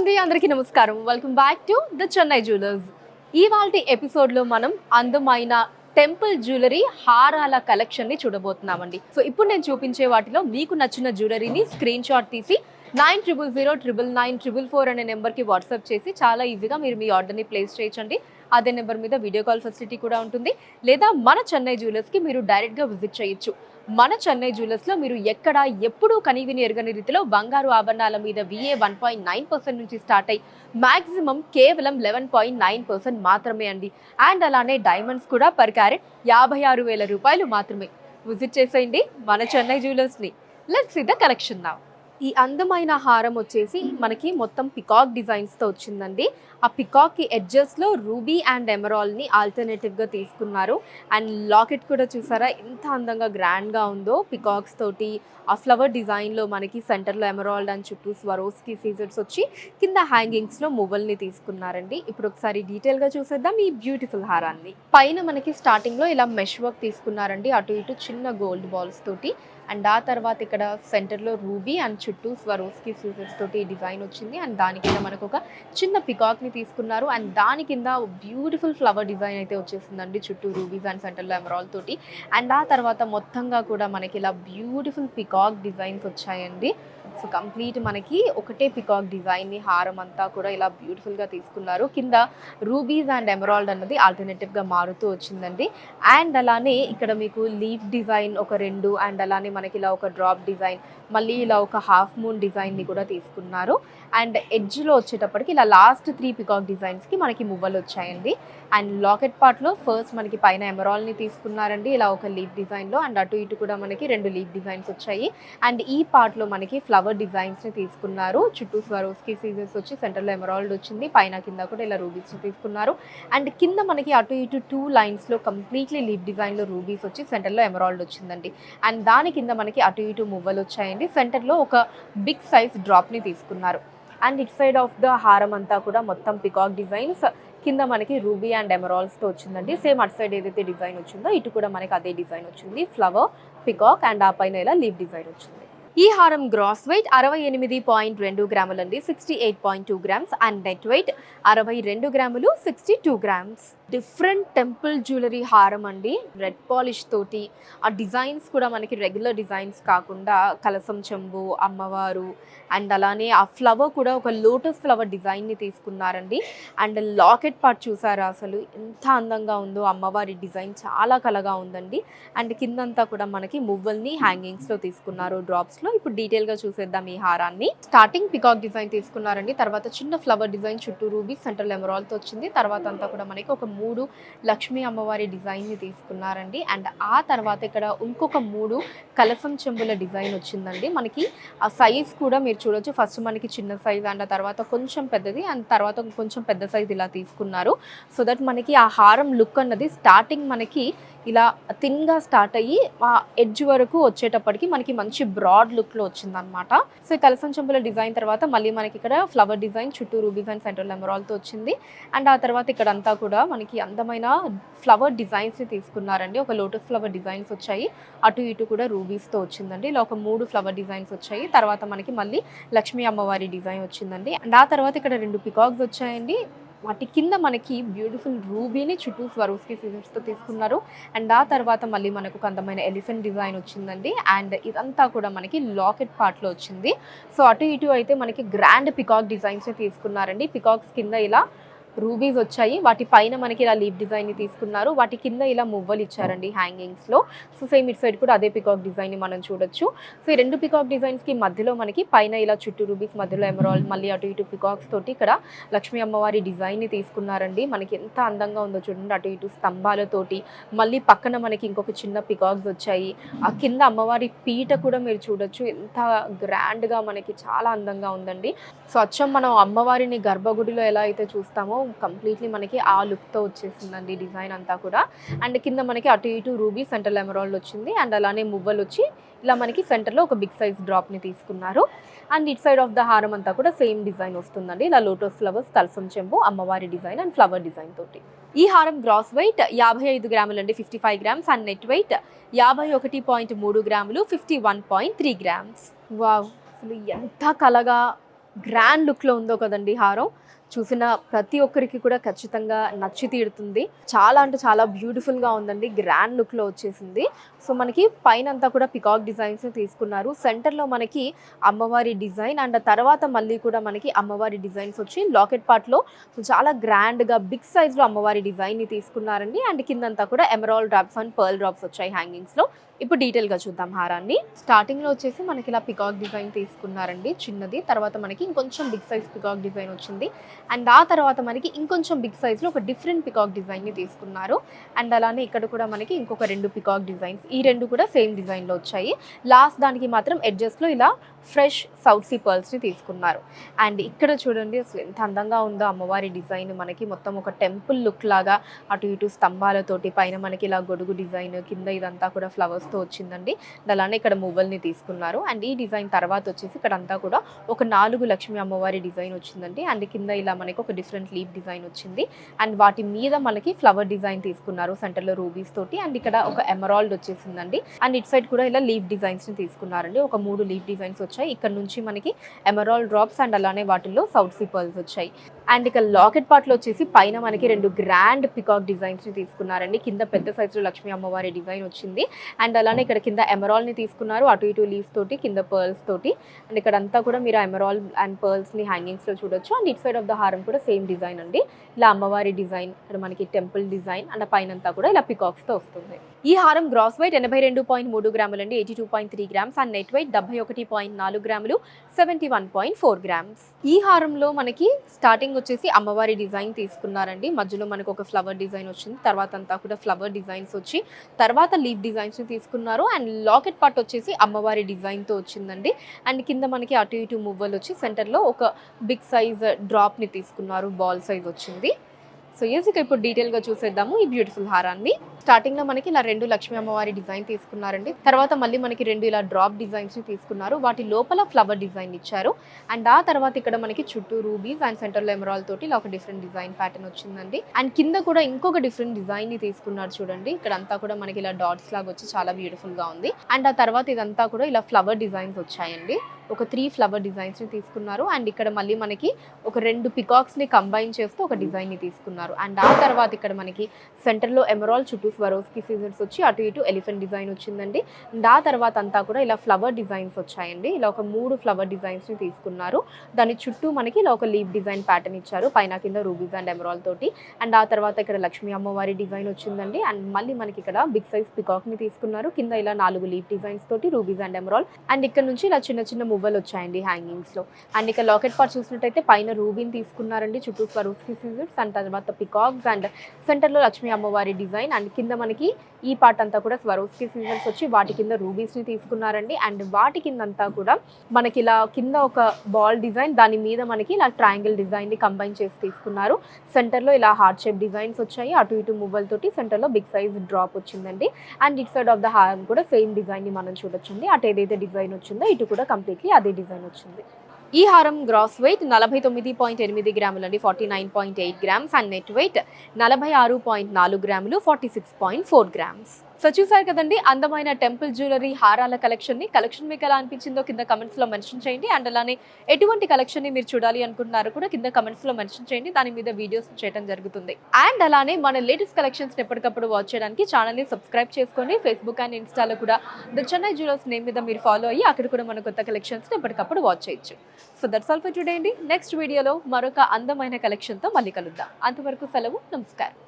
అండి, అందరికీ నమస్కారం. Welcome back to the Chennai jewellers. ఇవాల్టి ఎపిసోడ్లో మనం అందమైన టెంపుల్ జ్యువెలరీ హారాల కలెక్షన్ని చూడబోతున్నామండి. సో ఇప్పుడు నేను చూపించే వాటిలో మీకు నచ్చిన జ్యువెలరీని స్క్రీన్ షాట్ తీసి 9000999944 అనే నెంబర్కి వాట్సాప్ చేసి చాలా ఈజీగా మీరు మీ ఆర్డర్ని ప్లేస్ చేయొచ్చండి. అదే నెంబర్ మీద వీడియో కాల్ ఫెసిలిటీ కూడా ఉంటుంది. లేదా మన చెన్నై జ్యువెలర్స్కి మీరు డైరెక్ట్గా విజిట్ చేయొచ్చు. మన చెన్నై జ్యువెలర్స్లో మీరు ఎక్కడ ఎప్పుడూ కనీవిని ఎరగని రీతిలో బంగారు ఆభరణాల మీద VA 1.9% నుంచి స్టార్ట్ అయ్యి మ్యాక్సిమం కేవలం 11.9% మాత్రమే అండి. అండ్ అలానే డైమండ్స్ కూడా పర్ క్యారెట్ 56,000 రూపాయలు మాత్రమే. విజిట్ చేసేయండి మన చెన్నై జ్యువెలర్స్ని. Let's see the collection now. ఈ అందమైన హారం వచ్చేసి మనకి మొత్తం పికాక్ డిజైన్స్తో వచ్చిందండి. ఆ పికాక్కి ఎడ్జెస్లో రూబీ అండ్ ఎమరాల్డ్ని ఆల్టర్నేటివ్గా తీసుకున్నారు. అండ్ లాకెట్ కూడా చూసారా ఎంత అందంగా గ్రాండ్గా ఉందో. పికాక్స్ తోటి ఆ ఫ్లవర్ డిజైన్లో మనకి సెంటర్లో ఎమరాల్డ్ అండ్ చుట్టూ స్వరోస్కి సీజర్స్ వచ్చి కింద హ్యాంగింగ్స్లో మువ్వల్ని తీసుకున్నారండి. ఇప్పుడు ఒకసారి డీటెయిల్గా చూసేద్దాం ఈ బ్యూటిఫుల్ హారాన్ని. పైన మనకి స్టార్టింగ్లో ఇలా మెష్ వర్క్ తీసుకున్నారండి, అటు ఇటు చిన్న గోల్డ్ బాల్స్ తోటి. అండ్ ఆ తర్వాత ఇక్కడ సెంటర్లో రూబీ అండ్ చుట్టూ స్వరోస్కి సీజర్స్ తోటి డిజైన్ వచ్చింది. అండ్ దాని కింద మనకు ఒక చిన్న పికాక్ని తీసుకున్నారు. అండ్ దాని కింద బ్యూటిఫుల్ ఫ్లవర్ డిజైన్ అయితే వచ్చేసిందండి, చుట్టూ రూబీస్ అండ్ సెంటర్లో ఎమరాల్డ్ తోటి. అండ్ ఆ తర్వాత మొత్తంగా కూడా మనకి ఇలా బ్యూటిఫుల్ పికాక్ డిజైన్స్ వచ్చాయండి. సో కంప్లీట్ మనకి ఒకటే పికాక్ డిజైన్ని హారం అంతా కూడా ఇలా బ్యూటిఫుల్గా తీసుకున్నారు. కింద రూబీస్ అండ్ ఎమరాల్డ్ అన్నది ఆల్టర్నేటివ్గా మారుతూ వచ్చిందండి. అండ్ అలానే ఇక్కడ మీకు లీఫ్ డిజైన్ ఒక 2, అండ్ అలానే మనకి ఇలా ఒక డ్రాప్ డిజైన్, మళ్ళీ ఇలా ఒక హాఫ్ మూన్ డిజైన్ని కూడా తీసుకున్నారు. అండ్ ఎడ్జ్లో వచ్చేటప్పటికి ఇలా లాస్ట్ 3 పికాక్ డిజైన్స్కి మనకి మువ్వలు వచ్చాయండి. అండ్ లాకెట్ పార్ట్లో ఫస్ట్ మనకి పైన ఎమరాల్డ్ని తీసుకున్నారండి, ఇలా ఒక లీఫ్ డిజైన్లో. అండ్ అటు ఇటు కూడా మనకి 2 లీఫ్ డిజైన్స్ వచ్చాయి. అండ్ ఈ పార్ట్లో మనకి ఫ్లవర్ డిజైన్స్ని తీసుకున్నారు, చుట్టూ స్వరోస్కి సీజర్స్ వచ్చి సెంటర్లో ఎమరాల్డ్ వచ్చింది, పైన కింద కూడా ఇలా రూబీస్ని తీసుకున్నారు. అండ్ కింద మనకి అటు ఇటు 2 లైన్స్లో కంప్లీట్లీ లీఫ్ డిజైన్లో రూబీస్ వచ్చి సెంటర్లో ఎమరాల్డ్ వచ్చిందండి. అండ్ దాని కింద మనకి అటు ఇటు మువ్వలు వచ్చాయండి. సెంటర్లో ఒక బిగ్ సైజ్ డ్రాప్ని తీసుకున్నారు. And it side of the హారం అంతా కూడా మొత్తం పికాక్ డిజైన్స్, కింద మనకి రూబీ అండ్ ఎమరాల్డ్స్తో వచ్చిందండి. సేమ్ అటు సైడ్ ఏదైతే డిజైన్ వచ్చిందో ఇటు కూడా మనకి అదే డిజైన్ వచ్చింది, ఫ్లవర్ పికాక్. అండ్ ఆ పైన ఇలా లీఫ్ డిజైన్ వచ్చింది. ఈ హారం గ్రాస్ వెయిట్ 68.2 గ్రాములండి, 68.2 గ్రామ్స్. అండ్ నెట్ వెయిట్ 62 గ్రాములు, 62 గ్రామ్స్. డిఫరెంట్ టెంపుల్ జ్యువెలరీ హారం అండి, రెడ్ పాలిష్ తోటి. ఆ డిజైన్స్ కూడా మనకి రెగ్యులర్ డిజైన్స్ కాకుండా కలసం చెంబు, అమ్మవారు, అండ్ అలానే ఆ ఫ్లవర్ కూడా ఒక లోటస్ ఫ్లవర్ డిజైన్ని తీసుకున్నారండి. అండ్ లాకెట్ పార్ట్ చూసారా అసలు ఎంత అందంగా ఉందో, అమ్మవారి డిజైన్ చాలా కలగా ఉందండి. అండ్ కిందంతా కూడా మనకి మువ్వల్ని హ్యాంగింగ్స్లో తీసుకున్నారు, డ్రాప్స్లో. ఇప్పుడు డీటెయిల్గా చూసేద్దాం ఈ హారాన్ని. స్టార్టింగ్ పికాక్ డిజైన్ తీసుకున్నారండి, తర్వాత చిన్న ఫ్లవర్ డిజైన్, చుట్టూ రూబీ, సెంట్రల్ ఎమరాల్డ్తో వచ్చింది. తర్వాత అంతా కూడా మనకి ఒక 3 లక్ష్మీ అమ్మవారి డిజైన్ని తీసుకున్నారండి. అండ్ ఆ తర్వాత ఇక్కడ ఇంకొక 3 కలసం చెంబుల డిజైన్ వచ్చిందండి. మనకి ఆ సైజ్ కూడా మీరు చూడొచ్చు, ఫస్ట్ మనకి చిన్న సైజ్, అండ్ ఆ తర్వాత కొంచెం పెద్దది, అండ్ తర్వాత కొంచెం పెద్ద సైజ్ ఇలా తీసుకున్నారు. సో దట్ మనకి ఆ హారం లుక్ అన్నది స్టార్టింగ్ మనకి ఇలా థిన్గా స్టార్ట్ అయ్యి ఆ ఎడ్జ్ వరకు వచ్చేటప్పటికి మనకి మంచి బ్రాడ్ లుక్లో వచ్చిందనమాట. సో ఈ కలసం చెంబుల డిజైన్ తర్వాత మళ్ళీ మనకి ఇక్కడ ఫ్లవర్ డిజైన్, చుట్టూ రూబీస్ అండ్ సెంట్రల్ ఎమరాల్డ్తో వచ్చింది. అండ్ ఆ తర్వాత ఇక్కడ అంతా కూడా మనకి అందమైన ఫ్లవర్ డిజైన్స్ని తీసుకున్నారండి. ఒక లోటస్ ఫ్లవర్ డిజైన్స్ వచ్చాయి, అటు ఇటు కూడా రూబీస్తో వచ్చిందండి. ఇలా ఒక 3 ఫ్లవర్ డిజైన్స్ వచ్చాయి. తర్వాత మనకి మళ్ళీ లక్ష్మీ అమ్మవారి డిజైన్ వచ్చిందండి. అండ్ ఆ తర్వాత ఇక్కడ 2 పికాక్స్ వచ్చాయండి. వాటి కింద మనకి బ్యూటిఫుల్ రూబీని చుట్టూ స్వరోస్కి సీజర్స్తో తీసుకున్నారు. అండ్ ఆ తర్వాత మళ్ళీ మనకు ఒక అందమైన ఎలిఫెంట్ డిజైన్ వచ్చిందండి. అండ్ ఇదంతా కూడా మనకి లాకెట్ పార్ట్లో వచ్చింది. సో అటు ఇటు అయితే మనకి గ్రాండ్ పికాక్ డిజైన్స్ని తీసుకున్నారండి. పికాక్స్ కింద ఇలా రూబీస్ వచ్చాయి, వాటి పైన మనకి ఇలా లీఫ్ డిజైన్ని తీసుకున్నారు, వాటి కింద ఇలా మువ్వలు ఇచ్చారండి హ్యాంగింగ్స్లో. సో సేమ్ ఇటు సైడ్ కూడా అదే పికాక్ డిజైన్ని మనం చూడొచ్చు. సో ఈ 2 పికాక్ డిజైన్స్కి మధ్యలో మనకి పైన ఇలా చుట్టూ రూబీస్, మధ్యలో ఎమరాల్డ్, మళ్ళీ అటు ఇటు పికాక్స్ తోటి ఇక్కడ లక్ష్మీ అమ్మవారి డిజైన్ని తీసుకున్నారండి. మనకి ఎంత అందంగా ఉందో చూడండి, అటు ఇటు స్తంభాలతోటి. మళ్ళీ పక్కన మనకి ఇంకొక చిన్న పికాక్స్ వచ్చాయి. ఆ కింద అమ్మవారి పీట కూడా మీరు చూడొచ్చు, ఎంత గ్రాండ్గా మనకి చాలా అందంగా ఉందండి. సో అచ్చం మనం అమ్మవారిని గర్భగుడిలో ఎలా అయితే చూస్తామో కంప్లీట్లీ మనకి ఆ లుక్తో వచ్చేసిందండి డిజైన్ అంతా కూడా. అండ్ కింద మనకి అటు ఇటు రూబీ, సెంట్రల్ ఎమరాల్డ్ వచ్చింది. అండ్ అలానే మువ్వలు వచ్చి ఇలా మనకి సెంటర్లో ఒక బిగ్ సైజ్ డ్రాప్ని తీసుకున్నారు. And it side of the హారం అంతా కూడా సేమ్ డిజైన్ వస్తుందండి, ఇలా లోటస్ ఫ్లవర్స్, కలసం చెంబు, అమ్మవారి డిజైన్ అండ్ ఫ్లవర్ డిజైన్ తోటి. ఈ హారం గ్రాస్ వెయిట్ 55 గ్రాములండి, 55 గ్రామ్స్. అండ్ నెట్ వెయిట్ 51.3 గ్రాములు, 51.3 గ్రామ్స్. వావ్, అసలు ఎంత కలగా గ్రాండ్ లుక్లో ఉందో కదండి హారం. చూసిన ప్రతి ఒక్కరికి కూడా ఖచ్చితంగా నచ్చి తీరుతుంది. చాలా అంటే చాలా బ్యూటిఫుల్గా ఉందండి. గ్రాండ్ లుక్లో వచ్చేసింది. సో మనకి పైన అంతా కూడా పికాక్ డిజైన్స్ తీసుకున్నారు. సెంటర్లో మనకి అమ్మవారి డిజైన్ అండ్ తర్వాత మళ్ళీ కూడా మనకి అమ్మవారి డిజైన్స్ వచ్చి లాకెట్ పార్ట్లో చాలా గ్రాండ్గా బిగ్ సైజ్లో అమ్మవారి డిజైన్ని తీసుకున్నారండి. అండ్ కిందంతా కూడా emerald drops and pearl drops వచ్చాయి హ్యాంగింగ్స్లో. ఇప్పుడు డీటెయిల్గా చూద్దాం హారాన్ని. స్టార్టింగ్లో వచ్చేసి మనకి ఇలా పికాక్ డిజైన్ తీసుకున్నారండి చిన్నది. తర్వాత మనకి ఇంకొంచెం బిగ్ సైజ్ పికాక్ డిజైన్ వచ్చింది. అండ్ ఆ తర్వాత మనకి ఇంకొంచెం బిగ్ సైజ్లో ఒక డిఫరెంట్ పికాక్ డిజైన్ని తీసుకున్నారు. అండ్ అలానే ఇక్కడ కూడా మనకి ఇంకొక 2 పికాక్ డిజైన్స్, ఈ 2 కూడా సేమ్ డిజైన్లో వచ్చాయి. లాస్ట్ దానికి మాత్రం ఎడ్జెస్లో ఇలా ఫ్రెష్ సౌత్ సీ పర్ల్స్ని తీసుకున్నారు. అండ్ ఇక్కడ చూడండి అసలు ఎంత అందంగా ఉందో అమ్మవారి డిజైన్. మనకి మొత్తం ఒక టెంపుల్ లుక్ లాగా అటు ఇటు స్తంభాలతోటి, పైన మనకి ఇలా గొడుగు డిజైన్, కింద ఇదంతా కూడా ఫ్లవర్స్తో వచ్చిందండి. అలానే ఇక్కడ మువ్వల్ని తీసుకున్నారు. అండ్ ఈ డిజైన్ తర్వాత వచ్చేసి ఇక్కడ అంతా కూడా ఒక 4 లక్ష్మీ అమ్మవారి డిజైన్ వచ్చిందండి. అండ్ కింద ఇలా మనకి ఒక డిఫరెంట్ లీఫ్ డిజైన్ వచ్చింది. అండ్ వాటి మీద మనకి ఫ్లవర్ డిజైన్ తీసుకున్నారు సెంటర్లో రూబీస్ తోటి. అండ్ ఇక్కడ ఒక ఎమరాల్డ్ వచ్చేసిందండి. అండ్ ఇట్ సైడ్ కూడా ఇలా లీఫ్ డిజైన్స్ని తీసుకున్నారండి. ఒక 3 లీఫ్ డిజైన్స్ వచ్చాయి. ఇక్కడ నుంచి మనకి ఎమరాల్డ్ డ్రాప్స్ అండ్ అలానే వాటిల్లో సౌత్ సీ పర్ల్స్ వచ్చాయి. అండ్ ఇక లాకెట్ పార్ట్లో వచ్చేసి పైన మనకి 2 గ్రాండ్ పికాక్ డిజైన్స్ని తీసుకున్నారండి. కింద పెద్ద సైజులో లక్ష్మీ అమ్మవారి డిజైన్ వచ్చింది. అండ్ అలానే ఇక్కడ కింద ఎమరాల్డ్ని తీసుకున్నారు, అటు ఇటు లీవ్స్ తోటి, కింద పర్ల్స్ తోటి. అండ్ ఇక్కడ అంతా కూడా మీరు ఎమరాల్డ్ అండ్ పర్ల్స్ని హ్యాంగింగ్స్లో చూడొచ్చు. And it side of the హారం కూడా సేమ్ డిజైన్ అండి. ఇలా అమ్మవారి డిజైన్, ఇక్కడ మనకి టెంపుల్ డిజైన్ అండ్ పైన అంతా కూడా ఇలా పికాక్స్తో వస్తుంది. ఈ హారం గ్రాస్ వెయిట్ 82.3 గ్రాములు అండి, 82.3 గ్రామ్స్. అండ్ నెట్ వెయిట్ 71.4 గ్రాములు, 71.4 గ్రామ్స్. ఈ హారంలో మనకి స్టార్టింగ్ వచ్చేసి అమ్మవారి డిజైన్ తీసుకున్నారండి. మధ్యలో మనకు ఒక ఫ్లవర్ డిజైన్ వచ్చింది. తర్వాత అంతా కూడా ఫ్లవర్ డిజైన్స్ వచ్చి తర్వాత లీఫ్ డిజైన్స్ని తీసుకున్నారు. అండ్ లాకెట్ పార్ట్ వచ్చేసి అమ్మవారి డిజైన్తో వచ్చిందండి. అండ్ కింద మనకి అటు ఇటు మువ్వలు వచ్చి సెంటర్లో ఒక బిగ్ సైజ్ డ్రాప్ని తీసుకున్నారు, బాల్ సైజ్ వచ్చింది. సో ఈజీగా ఇప్పుడు డీటెయిల్గా చూసేద్దాము ఈ బ్యూటిఫుల్ హారాన్ని. స్టార్టింగ్లో మనకి ఇలా 2 లక్ష్మీ అమ్మవారి డిజైన్ తీసుకున్నారండి. తర్వాత మళ్ళీ మనకి 2 ఇలా డ్రాప్ డిజైన్స్ని తీసుకున్నారు. వాటి లోపల ఫ్లవర్ డిజైన్ ఇచ్చారు. అండ్ ఆ తర్వాత ఇక్కడ మనకి చుట్టూ రూబీస్ అండ్ సెంటర్లో ఎమరాల్ తోటి ఇలా ఒక డిఫరెంట్ డిజైన్ ప్యాటర్న్ వచ్చిందండి. అండ్ కింద కూడా ఇంకొక డిఫరెంట్ డిజైన్ని తీసుకున్నారు చూడండి. ఇక్కడ అంతా కూడా మనకి ఇలా డాట్స్ లాగా వచ్చి చాలా బ్యూటిఫుల్గా ఉంది. అండ్ ఆ తర్వాత ఇదంతా కూడా ఇలా ఫ్లవర్ డిజైన్స్ వచ్చాయండి. ఒక 3 ఫ్లవర్ డిజైన్స్ని తీసుకున్నారు. అండ్ ఇక్కడ మళ్ళీ మనకి ఒక 2 పికాక్స్ని కంబైన్ చేస్తూ ఒక డిజైన్ని తీసుకున్నారు. అండ్ ఆ తర్వాత ఇక్కడ మనకి సెంటర్లో ఎమరాల్, చుట్టూ స్వరోస్కి సీజర్స్ వచ్చి అటు ఇటు ఎలిఫెంట్ డిజైన్ వచ్చిందండి. అండ్ ఆ తర్వాత అంతా కూడా ఇలా ఫ్లవర్ డిజైన్స్ వచ్చాయండి. ఇలా ఒక 3 ఫ్లవర్ డిజైన్స్ని తీసుకున్నారు. దాని చుట్టూ మనకి ఇలా ఒక లీఫ్ డిజైన్ ప్యాటర్న్ ఇచ్చారు, పైన కింద రూబీస్ అండ్ ఎమరాల్ తోటి. అండ్ ఆ తర్వాత ఇక్కడ లక్ష్మీ అమ్మవారి డిజైన్ వచ్చిందండి. అండ్ మళ్ళీ మనకి ఇక్కడ బిగ్ సైజ్ పికాక్ని తీసుకున్నారు. కింద ఇలా 4 లీఫ్ డిజైన్స్ తోటి రూబీస్ అండ్ ఎమరాల్. అండ్ ఇక్కడ నుంచి ఇలా చిన్న చిన్న మువ్వలు వచ్చాయండి హ్యాంగింగ్స్లో. అండ్ ఇక లాకెట్ పార్ట్ చూసినట్టయితే పైన రూబీని తీసుకున్నారండి, చుట్టూ స్వరూస్కి సీజర్స్ అండ్ తర్వాత పికాక్స్ అండ్ సెంటర్లో లక్ష్మీ అమ్మవారి డిజైన్. అండ్ కింద మనకి ఈ పార్ట్ అంతా కూడా స్వరోస్కి సీజర్స్ వచ్చి వాటి కింద రూబీస్ని తీసుకున్నారండి. అండ్ వాటి కింద అంతా కూడా మనకి ఇలా కింద ఒక బాల్ డిజైన్, దాని మీద మనకి ఇలా ట్రయాంగిల్ డిజైన్ని కంబైన్ చేసి తీసుకున్నారు. సెంటర్లో ఇలా హార్ట్ షేప్ డిజైన్స్ వచ్చాయి, అటు ఇటు మువ్వలతోటి. సెంటర్లో బిగ్ సైజ్ డ్రాప్ వచ్చిందండి. And it side of the హారం కూడా సేమ్ డిజైన్ని మనం చూడొచ్చండి. అటు ఏదైతే డిజైన్ వచ్చిందో ఇటు కూడా కంప్లీట్లీ అదే డిజైన్ వచ్చింది. ఈ హారం గ్రాస్ వెయిట్ 49.8 గ్రాములు అండి, 49.8 గ్రామ్స్. అండ్ నెట్ వెయిట్ 46.4 గ్రాములు, 46.4 గ్రామ్స్. సో చూసారు కదండి అందమైన టెంపుల్ జ్యువెలరీ హారాల కలెక్షన్ మీకు ఎలా అనిపించిందో కింద కమెంట్స్లో మెన్షన్ చేయండి. అండ్ అలానే ఎటువంటి కలెక్షన్ని మీరు చూడాలి అనుకుంటున్నారో కూడా కింద కమెంట్స్లో మెన్షన్ చేయండి. దాని మీద వీడియోస్ చేయడం జరుగుతుంది. అండ్ అలానే మన లేటెస్ట్ కలెక్షన్స్ ఎప్పటికప్పుడు వాచ్ చేయడానికి ఛానల్ని సబ్స్క్రైబ్ చేసుకోండి. ఫేస్బుక్ అండ్ ఇన్స్టాలో కూడా ద చెన్నై జ్యువెలర్స్ నేమ్ మీద మీరు ఫాలో అయ్యి అక్కడ కూడా మన కొత్త కలెక్షన్స్ ఎప్పటికప్పుడు వాచ్ చేయొచ్చు. So that's all for today అండి. నెక్స్ట్ వీడియోలో మరొక అందమైన కలెక్షన్తో మళ్ళీ కలుద్దాం. అంతవరకు సెలవు, నమస్కారం.